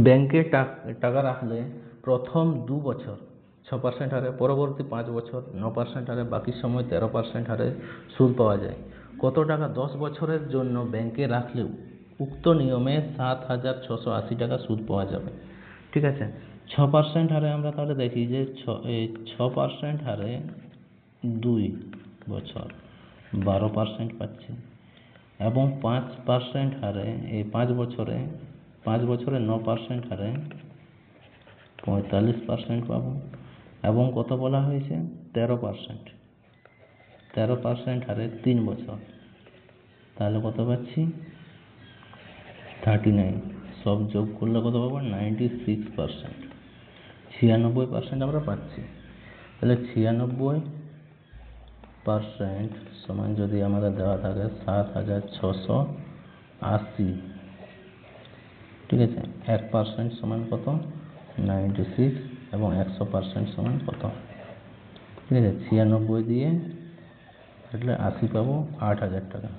ব্যাংকে টাকা রাখলে প্রথম 2 বছর 6% হারে, পরবর্তী 5 বছর 9% হারে, বাকি সময় 13% হারে সুদ পাওয়া যায়। কত টাকা 10 বছরের জন্য ব্যাংকে রাখলে উক্ত নিয়মে 7,680 টাকা সুদ পাওয়া যাবে? ঠিক আছে, 6% হারে আমরা তাহলে দেখি যে 6% হারে 2 বছর 12% পাচ্ছি, এবং 5% হারে এই 5 বছরে 9% হারে 45% পাবো, এবং কত বলা হয়েছে 13% হারে 3 বছর, তাহলে কত পাচ্ছি 39। সব যোগ করলে কত পাবো 96%। 96% আমরা পাচ্ছি। তাহলে 96% সমান যদি আমাদের দেওয়া থাকে 7,680, ঠিক আছে, 1% সমান কত 96, এবং 100% সমান কত, ঠিক আছে, 96 দিয়ে কাটলে 80 পাবো, 8,000 টাকা।